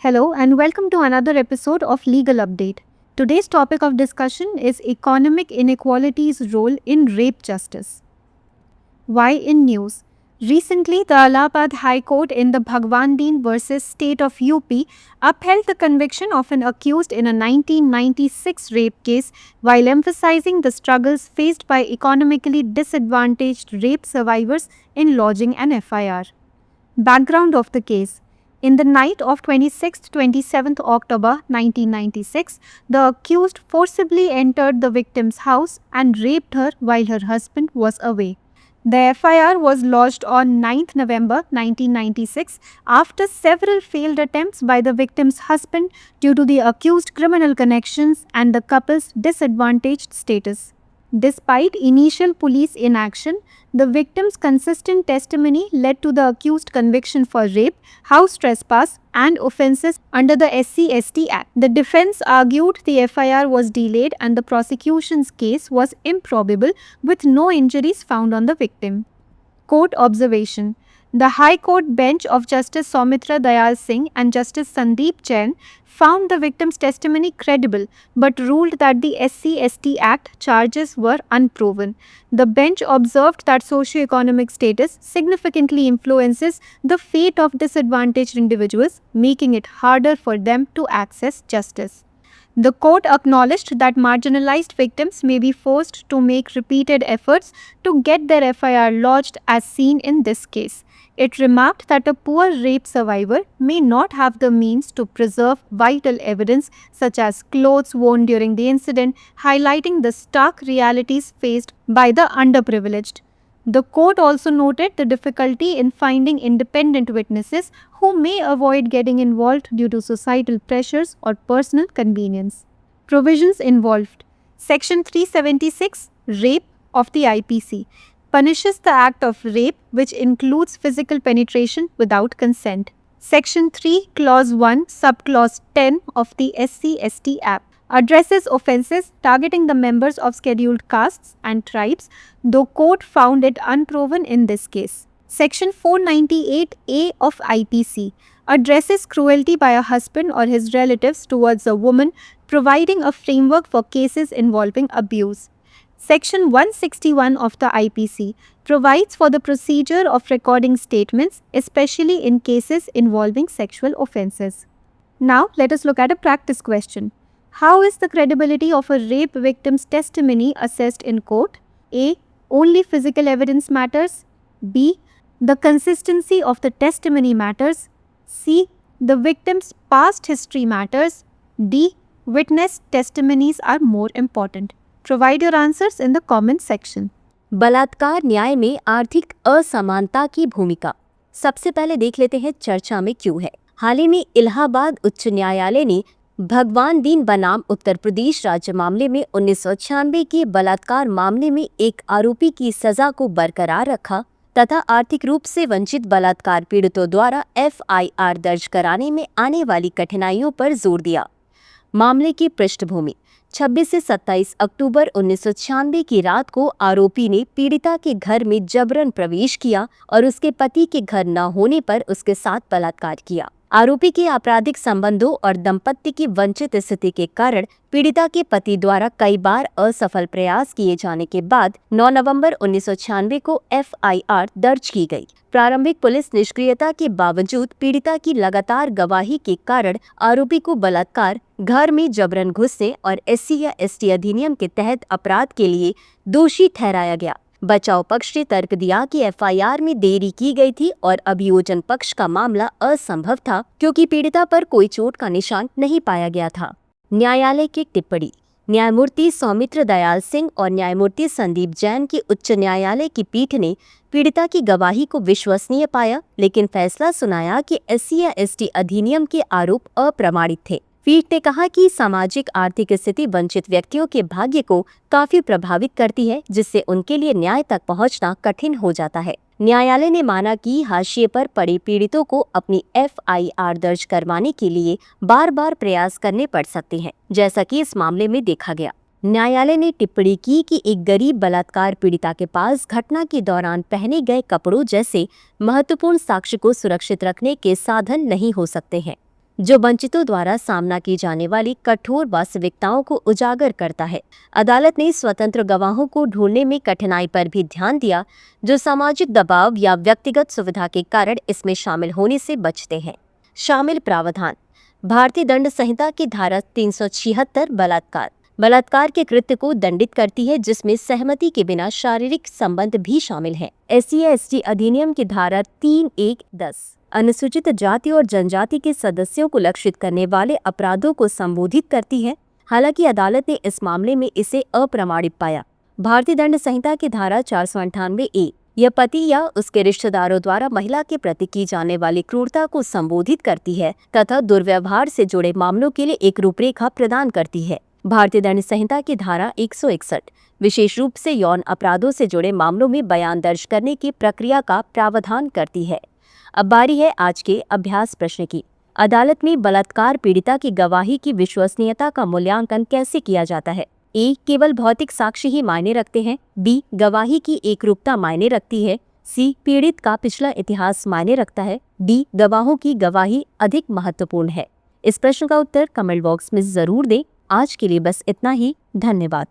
Hello and welcome to another episode of Legal Update. Today's topic of discussion is economic inequality's role in rape justice. Why in news? Recently, the Allahabad High Court in the Bhagwan Deen versus State of UP upheld the conviction of an accused in a 1996 rape case while emphasizing the struggles faced by economically disadvantaged rape survivors in lodging an FIR. Background of the case. In the night of 26th-27th October 1996, the accused forcibly entered the victim's house and raped her while her husband was away. The FIR was lodged on 9th November 1996 after several failed attempts by the victim's husband due to the accused criminal connections and the couple's disadvantaged status. Despite initial police inaction, the victim's consistent testimony led to the accused conviction for rape, house trespass, and offences under the SC/ST Act. The defense argued the FIR was delayed and the prosecution's case was improbable, with no injuries found on the victim. Court observation. The High Court bench of Justice Soumitra Dayal Singh and Justice Sandeep Jain found the victim's testimony credible but ruled that the SC/ST Act charges were unproven. The bench observed that socio-economic status significantly influences the fate of disadvantaged individuals, making it harder for them to access justice. The court acknowledged that marginalized victims may be forced to make repeated efforts to get their FIR lodged as seen in this case. It remarked that a poor rape survivor may not have the means to preserve vital evidence such as clothes worn during the incident, highlighting the stark realities faced by the underprivileged. The court also noted the difficulty in finding independent witnesses who may avoid getting involved due to societal pressures or personal convenience. Provisions involved. Section 376, Rape of the IPC, punishes the act of rape which includes physical penetration without consent. Section 3, Clause 1, Subclause 10 of the SC/ST Act addresses offences targeting the members of scheduled castes and tribes, though court found it unproven in this case. Section 498A of IPC addresses cruelty by a husband or his relatives towards a woman, providing a framework for cases involving abuse. Section 161 of the IPC provides for the procedure of recording statements, especially in cases involving sexual offences. Now, let us look at a practice question. How is the credibility of a rape victim's testimony assessed in court? A. Only physical evidence matters. B. The consistency of the testimony matters. C. The victim's past history matters. D. Witness testimonies are more important. Provide your answers in the comment section. बलात्कार न्याय में आर्थिक असमानता की भूमिका। सबसे पहले देख लेते हैं चर्चा में क्यों है। हाल ही में इलाहाबाद उच्च न्यायालय ने भगवान दीन बनाम उत्तर प्रदेश राज्य मामले में 1996 के बलात्कार मामले में एक आरोपी की सजा को बरकरार रखा तथा आर्थिक रूप से वंचित बलात्कार पीड़ितों द्वारा FIR दर्ज कराने में आने वाली कठिनाइयों पर जोर दिया। मामले की पृष्ठभूमि 26 से 27 अक्टूबर 1996 की रात को आरोपी ने पीड़िता के घर में जबरन प्रवेश किया और उसके पति के घर न होने पर उसके साथ बलात्कार किया। आरोपी के आपराधिक संबंधों और दंपत्ति की वंचित स्थिति के कारण पीड़िता के पति द्वारा कई बार असफल प्रयास किए जाने के बाद 9 नवंबर 1996 को FIR दर्ज की गई। प्रारंभिक पुलिस निष्क्रियता के बावजूद पीड़िता की लगातार गवाही के कारण आरोपी को बलात्कार, घर में जबरन घुसने और SC या ST अधिनियम के तहत अपराध के लिए दोषी ठहराया गया। बचाव पक्ष ने तर्क दिया कि FIR में देरी की गई थी और अभियोजन पक्ष का मामला असंभव था क्योंकि पीड़िता पर कोई चोट का निशान नहीं पाया गया था। न्यायालय की टिप्पणी। न्यायमूर्ति सौमित्र दयाल सिंह और न्यायमूर्ति संदीप जैन की उच्च न्यायालय की पीठ ने पीड़िता की गवाही को विश्वसनीय पाया, लेकिन फैसला सुनाया कि SC या ST अधिनियम के आरोप अप्रमाणित थे। पीठ ने कहा कि सामाजिक आर्थिक स्थिति वंचित व्यक्तियों के भाग्य को काफी प्रभावित करती है, जिससे उनके लिए न्याय तक पहुंचना कठिन हो जाता है। न्यायालय ने माना कि हाशिए पर पड़े पीड़ितों को अपनी FIR दर्ज करवाने के लिए बार बार प्रयास करने पड़ सकते हैं, जैसा कि इस मामले में देखा गया। न्यायालय ने टिप्पणी की कि एक गरीब बलात्कार पीड़िता के पास घटना के दौरान पहने गए कपड़ों जैसे महत्वपूर्ण साक्ष्य को सुरक्षित रखने के साधन नहीं हो सकते हैं। जो वंचितों द्वारा सामना की जाने वाली कठोर वास्तविकताओं को उजागर करता है। अदालत ने स्वतंत्र गवाहों को ढूंढने में कठिनाई पर भी ध्यान दिया, जो सामाजिक दबाव या व्यक्तिगत सुविधा के कारण इसमें शामिल होने से बचते हैं। शामिल प्रावधान: भारतीय दंड संहिता की धारा 376 बलात्कार के कृत्य को दंडित करती है, जिसमें सहमति के बिना शारीरिक संबंध भी शामिल है। SC/ST अधिनियम की धारा 3(1)(10) अनुसूचित जाति और जनजाति के सदस्यों को लक्षित करने वाले अपराधों को संबोधित करती है। हालांकि अदालत ने इस मामले में इसे अप्रमाणित पाया। भारतीय दंड संहिता की धारा 498(a) यह पति या उसके रिश्तेदारों द्वारा महिला के प्रति की जाने वाली क्रूरता को संबोधित करती है तथा दुर्व्यवहार से जुड़े मामलों के लिए एक रूपरेखा प्रदान करती है। भारतीय दंड संहिता की धारा 161 विशेष रूप से यौन अपराधों से जुड़े मामलों में बयान दर्ज करने की प्रक्रिया का प्रावधान करती है। अब बारी है आज के अभ्यास प्रश्न की। अदालत में बलात्कार पीड़िता की गवाही की विश्वसनीयता का मूल्यांकन कैसे किया जाता है? A. केवल भौतिक साक्ष्य ही मायने रखते हैं। B. गवाही की एकरूपता मायने रखती है। C. पीड़ित का पिछला इतिहास मायने रखता है। D. गवाहों की गवाही अधिक महत्वपूर्ण है। इस प्रश्न का उत्तर कमेंट बॉक्स में जरूर दें। आज के लिए बस इतना ही। धन्यवाद।